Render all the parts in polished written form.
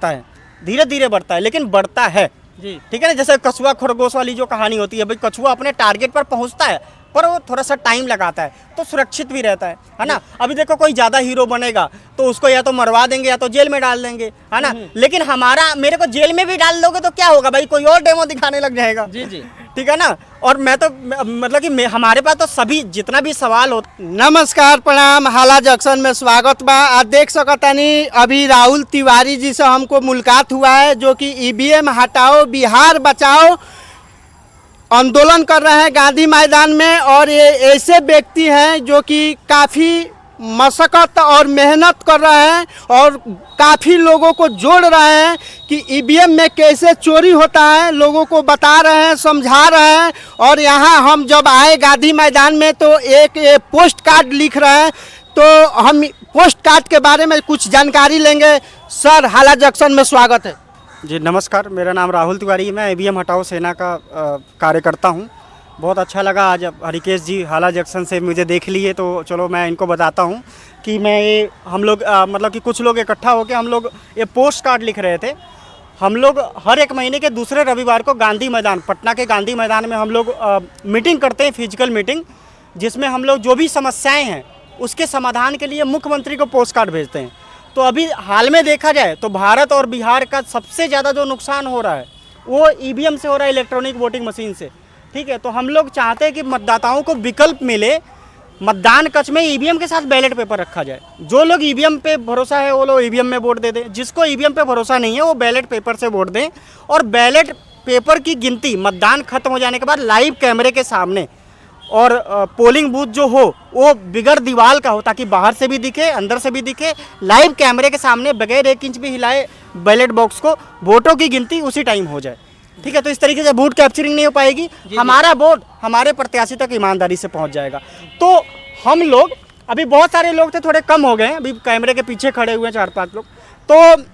बढ़ता है, धीरे धीरे बढ़ता है, लेकिन बढ़ता है जी। ठीक है ना। जैसे कछुआ खरगोश वाली जो कहानी होती है, भाई कछुआ अपने टारगेट पर पहुंचता है पर वो थोड़ा सा टाइम लगाता है, तो सुरक्षित भी रहता है ना। अभी देखो कोई ज़्यादा हीरो बनेगा तो उसको या तो मरवा देंगे या तो जेल में डाल देंगे, है ना। लेकिन मेरे को जेल में भी डाल दोगे तो क्या होगा भाई, कोई और डेमो दिखाने लग जाएगा। जी जी ठीक है ना। और मैं तो मतलब कि हमारे पास तो सभी जितना भी सवाल हो। नमस्कार, प्रणाम, हाला जंक्शन में स्वागत बा। आज देख सकतानी अभी राहुल तिवारी जी से हमको मुलाकात हुआ है, जो कि ईवीएम हटाओ बिहार बचाओ आंदोलन कर रहे हैं गांधी मैदान में। और ये ऐसे व्यक्ति हैं जो कि काफ़ी मशक्क़त और मेहनत कर रहे हैं और काफ़ी लोगों को जोड़ रहे हैं कि ईवीएम में कैसे चोरी होता है, लोगों को बता रहे हैं, समझा रहे हैं। और यहाँ हम जब आए गांधी मैदान में तो एक पोस्ट कार्ड लिख रहे हैं, तो हम पोस्ट कार्ड के बारे में कुछ जानकारी लेंगे। सर, हाला जंक्शन में स्वागत है। जी नमस्कार, मेरा नाम राहुल तिवारी है, मैं ईवीएम हटाओ सेना का कार्यकर्ता हूँ। बहुत अच्छा लगा आज हरिकेश जी हाला जंक्शन से मुझे देख लिए, तो चलो मैं इनको बताता हूँ कि मैं ये हम लोग मतलब कि कुछ लोग इकट्ठा होकर हम लोग ये पोस्ट कार्ड लिख रहे थे। हम लोग हर एक महीने के दूसरे रविवार को गांधी मैदान, पटना के गांधी मैदान में हम लोग मीटिंग करते हैं, फिजिकल मीटिंग, जिसमें हम लोग जो भी समस्याएँ हैं उसके समाधान के लिए मुख्यमंत्री को पोस्ट कार्ड भेजते हैं। तो अभी हाल में देखा जाए तो भारत और बिहार का सबसे ज़्यादा जो नुकसान हो रहा है वो ईवीएम से हो रहा है, इलेक्ट्रॉनिक वोटिंग मशीन से। ठीक है, तो हम लोग चाहते हैं कि मतदाताओं को विकल्प मिले, मतदान कक्ष में ईवीएम के साथ बैलेट पेपर रखा जाए। जो लोग ईवीएम पे भरोसा है वो लोग ईवीएम में वोट दे दें, जिसको ईवीएम पे भरोसा नहीं है वो बैलेट पेपर से वोट दें। और बैलेट पेपर की गिनती मतदान खत्म हो जाने के बाद लाइव कैमरे के सामने, और पोलिंग बूथ जो हो वो बिगड़ दीवार का हो, ताकि बाहर से भी दिखे अंदर से भी दिखे, लाइव कैमरे के सामने बगैर 1 इंच भी हिलाए बैलेट बॉक्स को वोटों की गिनती उसी टाइम हो जाए। ठीक है, तो इस तरीके से वोट कैप्चरिंग नहीं हो पाएगी, हमारा वोट हमारे प्रत्याशी तक ईमानदारी से पहुंच जाएगा। तो हम लोग अभी बहुत सारे लोग थे, थोड़े कम हो गए हैं, अभी कैमरे के पीछे खड़े हुए हैं 4-5 लोग। तो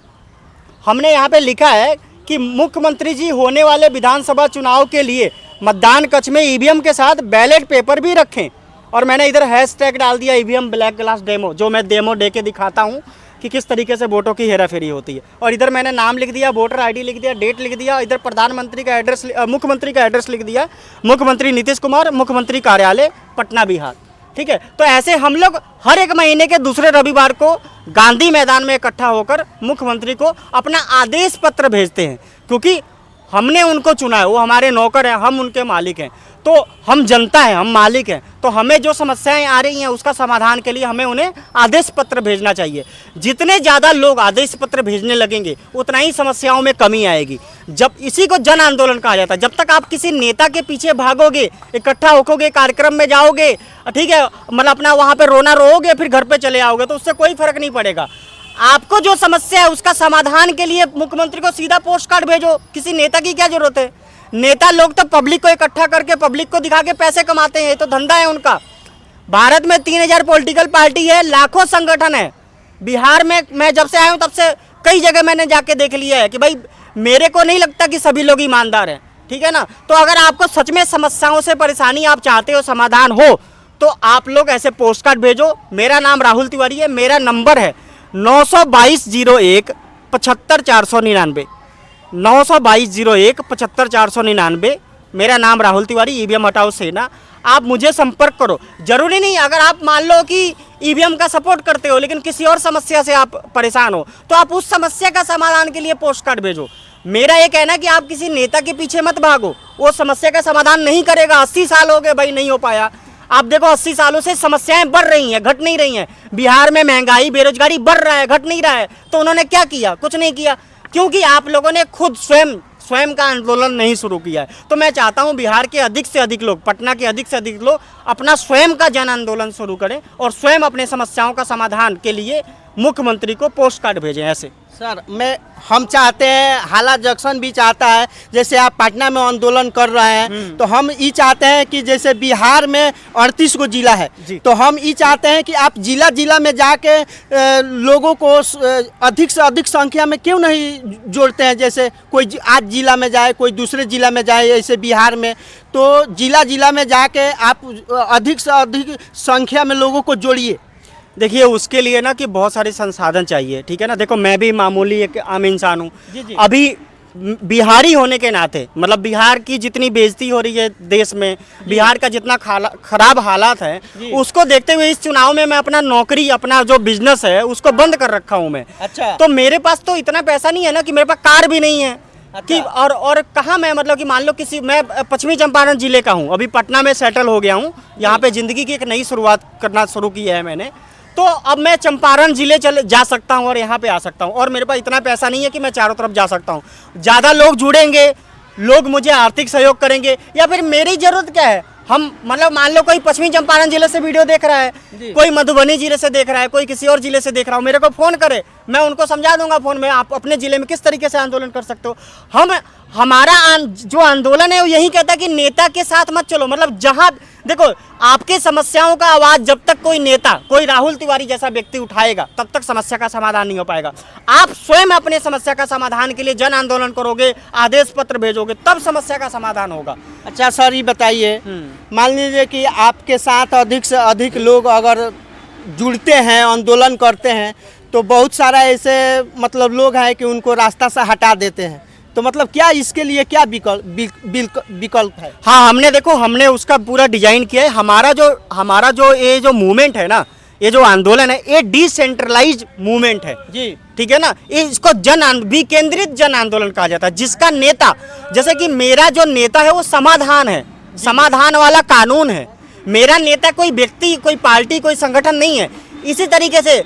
हमने यहाँ पे लिखा है कि मुख्यमंत्री जी होने वाले विधानसभा चुनाव के लिए मतदान कक्ष में ईवीएम के साथ बैलेट पेपर भी रखें। और मैंने इधर हैशटैग डाल दिया ईवीएम ब्लैक ग्लास डेमो, जो मैं डेमो दे के दिखाता हूँ कि किस तरीके से वोटों की हेराफेरी होती है। और इधर मैंने नाम लिख दिया, वोटर आईडी लिख दिया, डेट लिख दिया, इधर प्रधानमंत्री का एड्रेस, मुख्यमंत्री का एड्रेस लिख दिया, मुख्यमंत्री नीतीश कुमार, मुख्यमंत्री कार्यालय पटना बिहार। ठीक है, तो ऐसे हम लोग हर एक महीने के दूसरे रविवार को गांधी मैदान में इकट्ठा होकर मुख्यमंत्री को अपना आदेश पत्र भेजते हैं, क्योंकि हमने उनको चुना है, वो हमारे नौकर हैं, हम उनके मालिक हैं। तो हम जनता हैं, हम मालिक हैं, तो हमें जो समस्याएं आ रही हैं उसका समाधान के लिए हमें उन्हें आदेश पत्र भेजना चाहिए। जितने ज़्यादा लोग आदेश पत्र भेजने लगेंगे उतना ही समस्याओं में कमी आएगी। जब इसी को जन आंदोलन कहा जाता है। जब तक आप किसी नेता के पीछे भागोगे, इकट्ठा होकोगे, कार्यक्रम में जाओगे, ठीक है, मतलब अपना वहाँ पर रोना रोओगे, फिर घर पर चले आओगे, तो उससे कोई फर्क नहीं पड़ेगा। आपको जो समस्या है उसका समाधान के लिए मुख्यमंत्री को सीधा पोस्ट कार्ड भेजो, किसी नेता की क्या जरूरत है। नेता लोग तो पब्लिक को इकट्ठा करके पब्लिक को दिखा के पैसे कमाते हैं, ये तो धंधा है उनका। भारत में 3000 पॉलिटिकल पार्टी है, लाखों संगठन है। बिहार में मैं जब से आया हूँ तब से कई जगह मैंने जाके देख लिया है कि भाई मेरे को नहीं लगता कि सभी लोग ईमानदार हैं। ठीक है ना। तो अगर आपको सच में समस्याओं से परेशानी आप चाहते हो समाधान हो, तो आप लोग ऐसे पोस्ट कार्ड भेजो। मेरा नाम राहुल तिवारी है, मेरा नंबर है 92201 75499, 92201 75499। मेरा नाम राहुल तिवारी, ईवीएम हटाओ सेना। आप मुझे संपर्क करो। जरूरी नहीं, अगर आप मान लो कि ईवीएम का सपोर्ट करते हो लेकिन किसी और समस्या से आप परेशान हो, तो आप उस समस्या का समाधान के लिए पोस्ट कार्ड भेजो। मेरा ये कहना है कि आप किसी नेता के पीछे मत भागो, वो समस्या का समाधान नहीं करेगा। 80 साल हो गए भाई, नहीं हो पाया। आप देखो 80 सालों से समस्याएं बढ़ रही हैं, घट नहीं रही हैं। बिहार में महंगाई, बेरोजगारी बढ़ रहा है, घट नहीं रहा है। तो उन्होंने क्या किया? कुछ नहीं किया, क्योंकि आप लोगों ने खुद स्वयं का आंदोलन नहीं शुरू किया है। तो मैं चाहता हूं बिहार के अधिक से अधिक लोग, पटना के अधिक से अधिक लोग अपना स्वयं का जन आंदोलन शुरू करें और स्वयं अपने समस्याओं का समाधान के लिए मुख्यमंत्री को पोस्ट कार्ड भेजें। ऐसे सर, हम चाहते हैं, हाला जंक्शन भी चाहता है, जैसे आप पटना में आंदोलन कर रहे हैं, तो हम ये चाहते हैं कि जैसे बिहार में 38 गो जिला है, तो हम ये चाहते हैं कि आप जिला जिला में जाके लोगों को अधिक से अधिक संख्या में क्यों नहीं जोड़ते हैं। जैसे कोई आज जिला में जाए, कोई दूसरे जिला में जाए, ऐसे बिहार में, तो जिला जिला में जाके आप अधिक से अधिक संख्या में लोगों को जोड़िए। देखिए उसके लिए ना कि बहुत सारे संसाधन चाहिए, ठीक है ना। देखो मैं भी मामूली एक आम इंसान हूँ, जी, जी। अभी बिहारी होने के नाते मतलब बिहार की जितनी बेइज्जती हो रही है देश में, बिहार का जितना खराब हालात है, जी। उसको देखते हुए इस चुनाव में मैं अपना नौकरी, अपना जो बिजनेस है उसको बंद कर रखा हूँ मैं। अच्छा। तो मेरे पास तो इतना पैसा नहीं है ना कि मेरे पास कार भी नहीं है। अच्छा। कि और कहाँ मैं मतलब कि मान लो किसी, मैं पश्चिमी चंपारण जिले का हूँ, अभी पटना में सेटल हो गया हूँ, यहाँ पे ज़िंदगी की एक नई शुरुआत करना शुरू की है मैंने। तो अब मैं चंपारण जिले जा सकता हूँ और यहाँ पे आ सकता हूँ, और मेरे पास इतना पैसा नहीं है कि मैं चारों तरफ जा सकता हूँ। ज़्यादा लोग जुड़ेंगे, लोग मुझे आर्थिक सहयोग करेंगे, या फिर मेरी ज़रूरत क्या है, हम मतलब मान लो कोई पश्चिमी चंपारण जिले से वीडियो देख रहा है, कोई मधुबनी जिले से देख रहा है, कोई किसी और जिले से देख रहा हो, मेरे को फ़ोन करे, मैं उनको समझा दूंगा फ़ोन में आप अपने ज़िले में किस तरीके से आंदोलन कर सकते हो। हमारा जो आंदोलन है वो यही कहता है कि नेता के साथ मत चलो। मतलब जहाँ देखो आपके समस्याओं का आवाज़ जब तक कोई नेता, कोई राहुल तिवारी जैसा व्यक्ति उठाएगा तब तक समस्या का समाधान नहीं हो पाएगा। आप स्वयं अपने समस्या का समाधान के लिए जन आंदोलन करोगे, आदेश पत्र भेजोगे, तब समस्या का समाधान होगा। अच्छा सर, ये बताइए, मान लीजिए कि आपके साथ अधिक से अधिक लोग अगर जुड़ते हैं, आंदोलन करते हैं, तो बहुत सारा ऐसे मतलब लोग हैं कि उनको रास्ता से हटा देते हैं, तो मतलब क्या इसके लिए क्या विकल्प है? हाँ, हमने उसका पूरा डिजाइन किया है। हमारा जो ये जो मूवमेंट है ना, ये जो आंदोलन है, ये डिसेंट्रलाइज मूवमेंट है जी, ठीक है ना। इसको विकेंद्रित जन आंदोलन कहा जाता है, जिसका नेता, जैसे कि मेरा जो नेता है वो समाधान है, समाधान वाला कानून है। मेरा नेता कोई व्यक्ति, कोई पार्टी, कोई संगठन नहीं है। इसी तरीके से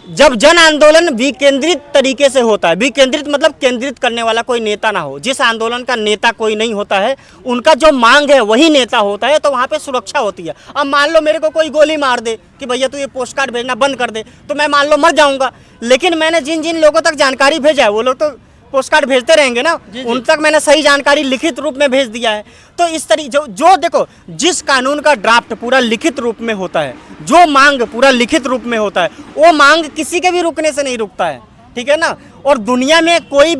जब जन आंदोलन विकेंद्रित तरीके से होता है, विकेंद्रित मतलब केंद्रित करने वाला कोई नेता ना हो, जिस आंदोलन का नेता कोई नहीं होता है, उनका जो मांग है वही नेता होता है, तो वहाँ पे सुरक्षा होती है। अब मान लो मेरे को कोई गोली मार दे कि भैया तू ये पोस्ट कार्ड भेजना बंद कर दे, तो मैं मान लो मर जाऊंगा, लेकिन मैंने जिन जिन लोगों तक जानकारी भेजा है वो लोग तो पोस्ट कार्ड भेजते रहेंगे ना, उन तक मैंने सही जानकारी लिखित रूप में भेज दिया है। तो इस तरीके जो देखो, जिस कानून का ड्राफ्ट पूरा लिखित रूप में होता है, जो मांग पूरा लिखित रूप में होता है, वो मांग किसी के भी रुकने से नहीं रुकता है, ठीक है ना। और दुनिया में कहीं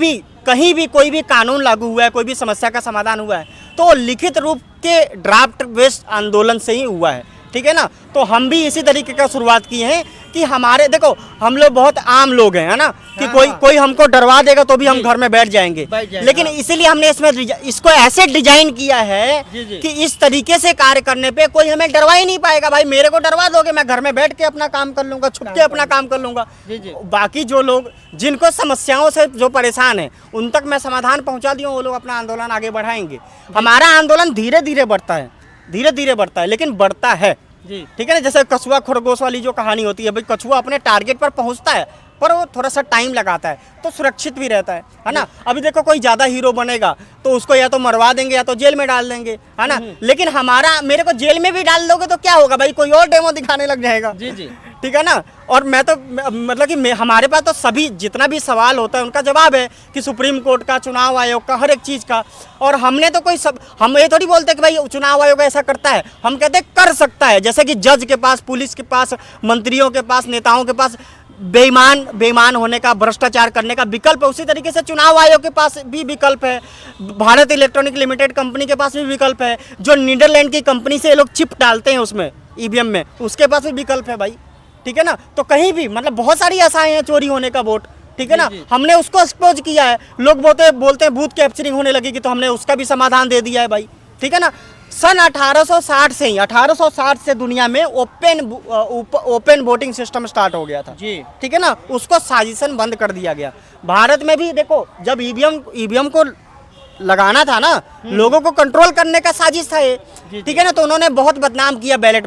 भी कोई भी कानून लागू हुआ है, कोई भी समस्या का समाधान हुआ है, तो लिखित रूप के ड्राफ्ट बेस्ड आंदोलन से ही हुआ है, ठीक है ना। तो हम भी इसी तरीके का शुरुआत की है कि हमारे, देखो हम लोग बहुत आम लोग हैं, है ना, कि कोई हमको डरवा देगा तो भी हम घर में बैठ जाएंगे, लेकिन इसीलिए हमने इसको ऐसे डिजाइन किया है कि इस तरीके से कार्य करने पे कोई हमें डरवा ही नहीं पाएगा। भाई मेरे को डरवा दोगे, मैं घर में बैठ के अपना काम कर लूंगा, छुप के अपना काम कर लूंगा। बाकी जो लोग जिनको समस्याओं से जो परेशान है उन तक मैं समाधान पहुंचा दिया, वो लोग अपना आंदोलन आगे बढ़ाएंगे। हमारा आंदोलन धीरे धीरे बढ़ता है, लेकिन बढ़ता है, ठीक है ना। जैसे कछुआ खरगोश वाली जो कहानी होती है, भाई कछुआ अपने टारगेट पर पहुंचता है, पर वो थोड़ा सा टाइम लगाता है, तो सुरक्षित भी रहता है ना। अभी देखो कोई ज़्यादा हीरो बनेगा तो उसको या तो मरवा देंगे या तो जेल में डाल देंगे, है ना। लेकिन मेरे को जेल में भी डाल दोगे तो क्या होगा भाई, कोई और डेमो दिखाने लग जाएगा, ठीक है ना। और मैं तो मतलब कि हमारे पास तो सभी जितना भी सवाल होता है उनका जवाब है, कि सुप्रीम कोर्ट का, चुनाव आयोग का, हर एक चीज़ का। और हमने तो हम ये थोड़ी बोलते कि भाई चुनाव आयोग ऐसा करता है, हम कहते हैं कर सकता है। जैसे कि जज के पास, पुलिस के पास, मंत्रियों के पास, नेताओं के पास बेईमान होने का, भ्रष्टाचार करने का विकल्प है, उसी तरीके से चुनाव आयोग के पास भी विकल्प है, भारत इलेक्ट्रॉनिक लिमिटेड कंपनी के पास भी विकल्प है, जो नीदरलैंड की कंपनी से ये लोग चिप डालते हैं उसमें ईवीएम में, उसके पास भी विकल्प है भाई, ठीक है ना। तो कहीं भी मतलब बहुत सारी आशाएं हैं चोरी होने का वोट, ठीक है ना। हमने उसको एक्सपोज किया है। लोग बोलते हैं बूथ कैप्चरिंग होने लगेगी, तो हमने उसका भी समाधान दे दिया है भाई, ठीक है ना। सन 1860 से दुनिया में ओपन वोटिंग सिस्टम स्टार्ट हो गया था, ठीक है ना। उसको साजिशन बंद कर दिया गया। भारत में भी देखो, जब ईवीएम को लगाना था ना, लोगों को कंट्रोल करने का साजिश था ये, ठीक है ना। तो उन्होंने बहुत बदनाम किया बैलेट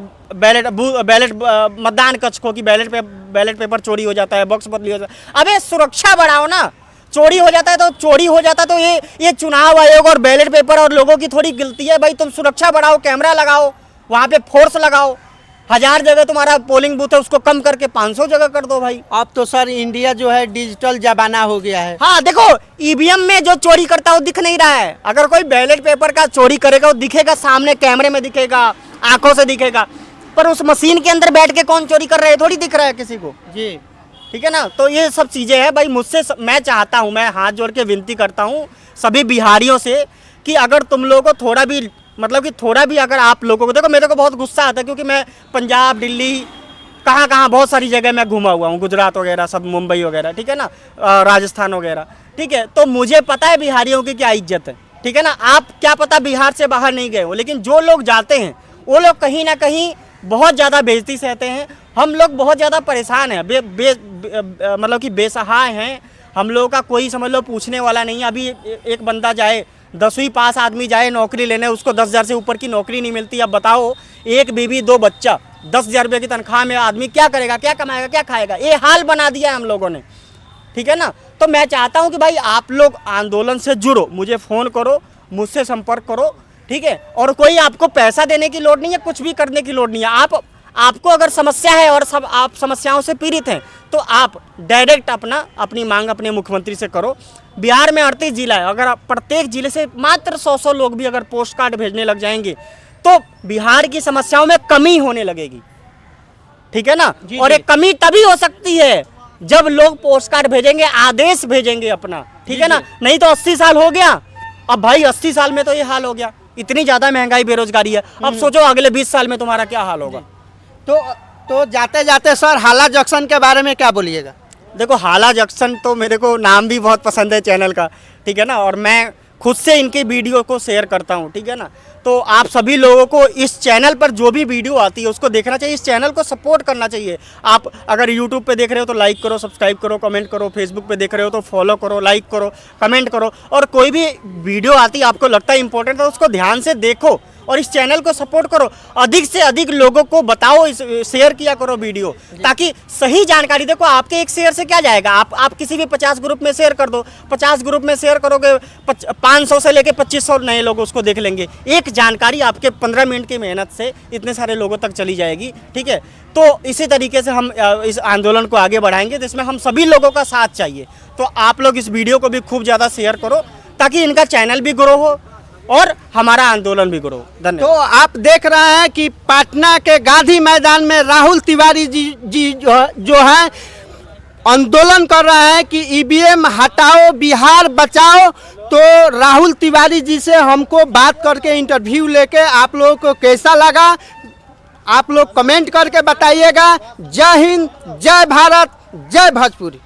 मतदान कक्ष को, कि बैलेट पेपर चोरी हो जाता है, बॉक्स बदली हो जाता है। अबे सुरक्षा बढ़ाओ ना, चोरी हो जाता है तो ये चुनाव आयोग और बैलेट पेपर और लोगों की थोड़ी गलती है भाई। तुम सुरक्षा बढ़ाओ, कैमरा लगाओ, वहाँ पे फोर्स लगाओ, 1000 जगह तुम्हारा पोलिंग बूथ है उसको कम करके 500 जगह कर दो भाई। अब तो सर इंडिया जो है डिजिटल जमाना हो गया है। हाँ देखो, ईवीएम में जो चोरी करता है वो दिख नहीं रहा है। अगर कोई बैलेट पेपर का चोरी करेगा वो दिखेगा, सामने कैमरे में दिखेगा, आंखों से दिखेगा, पर उस मशीन के अंदर बैठ के कौन चोरी कर रहा है थोड़ी दिख रहा है किसी को, जी, ठीक है ना। तो ये सब चीज़ें हैं भाई। मैं चाहता हूँ, मैं हाथ जोड़ के विनती करता हूँ सभी बिहारियों से, कि अगर तुम लोगों को थोड़ा भी अगर आप लोगों को, देखो मेरे को बहुत गुस्सा आता है, क्योंकि मैं पंजाब, दिल्ली, कहाँ कहाँ बहुत सारी जगह मैं घूमा हुआ हूँ, गुजरात वगैरह सब, मुंबई वगैरह, ठीक है ना, राजस्थान वगैरह, ठीक है। तो मुझे पता है बिहारियों की क्या इज्जत है, ठीक है ना। आप क्या पता बिहार से बाहर नहीं गए हो, लेकिन जो लोग जाते हैं वो लोग कहीं ना कहीं बहुत ज़्यादा बेइज्जती सहते हैं। हम लोग बहुत ज़्यादा परेशान हैं, मतलब कि बेसहाय हैं। हम लोगों का कोई समझ लो पूछने वाला नहीं है। अभी एक बंदा जाए, 10वीं पास आदमी जाए नौकरी लेने, उसको 10,000 से ऊपर की नौकरी नहीं मिलती। अब बताओ, एक बीवी 2 बच्चा, 10,000 रुपये की तनख्वाह में आदमी क्या करेगा, क्या कमाएगा, क्या खाएगा? ये हाल बना दिया है हम लोगों ने, ठीक है ना। तो मैं चाहता हूँ कि भाई आप लोग आंदोलन से जुड़ो, मुझे फ़ोन करो, मुझसे संपर्क करो, ठीक है। और कोई आपको पैसा देने की लोड़ नहीं है, कुछ भी करने की लोड़ नहीं है। आपको अगर समस्या है और सब आप समस्याओं से पीड़ित हैं, तो आप डायरेक्ट अपनी मांग अपने मुख्यमंत्री से करो। बिहार में 38 जिला है, अगर प्रत्येक जिले से मात्र 100 लोग भी अगर पोस्ट कार्ड भेजने लग जाएंगे तो बिहार की समस्याओं में कमी होने लगेगी, ठीक है ना। और एक कमी तभी हो सकती है जब लोग पोस्ट कार्ड भेजेंगे, आदेश भेजेंगे अपना, ठीक है ना। नहीं तो 80 साल हो गया, अब भाई 80 साल में तो ये हाल हो गया, इतनी ज़्यादा महंगाई बेरोजगारी है। अब सोचो अगले 20 साल में तुम्हारा क्या हाल होगा। तो जाते जाते सर हाला जंक्शन के बारे में क्या बोलिएगा? देखो, हाला जंक्शन तो मेरे को नाम भी बहुत पसंद है चैनल का, ठीक है ना, और मैं खुद से इनके वीडियो को शेयर करता हूँ, ठीक है ना। तो आप सभी लोगों को इस चैनल पर जो भी वीडियो आती है उसको देखना चाहिए, इस चैनल को सपोर्ट करना चाहिए। आप अगर यूट्यूब पे देख रहे हो तो लाइक करो, सब्सक्राइब करो, कमेंट करो, फेसबुक पे देख रहे हो तो फॉलो करो, लाइक करो, कमेंट करो, और कोई भी वीडियो आती है आपको लगता है इंपॉर्टेंट है, उसको ध्यान से देखो और इस चैनल को सपोर्ट करो। अधिक से अधिक लोगों को बताओ, शेयर किया करो वीडियो, ताकि सही जानकारी। देखो, आपके एक शेयर से क्या जाएगा, आप किसी भी 50 ग्रुप में शेयर कर दो, 50 ग्रुप में शेयर करोगे, 500 से लेके 2500 नए लोग उसको देख लेंगे। एक जानकारी आपके 15 मिनट की मेहनत से इतने सारे लोगों तक चली जाएगी, ठीक है। तो इसी तरीके से हम इस आंदोलन को आगे बढ़ाएंगे, जिसमें हम सभी लोगों का साथ चाहिए। तो आप लोग इस वीडियो को भी खूब ज़्यादा शेयर करो, ताकि इनका चैनल भी ग्रो हो और हमारा आंदोलन भी ग्रो। धन्यवाद। तो आप देख रहे हैं कि पटना के गांधी मैदान में राहुल तिवारी जी जो है आंदोलन कर रहे हैं कि ईवीएम हटाओ, बिहार बचाओ। तो राहुल तिवारी जी से हमको बात करके इंटरव्यू लेके आप लोगों को कैसा लगा, आप लोग कमेंट करके बताइएगा। जय हिंद, जय भारत, जय भोजपुरी।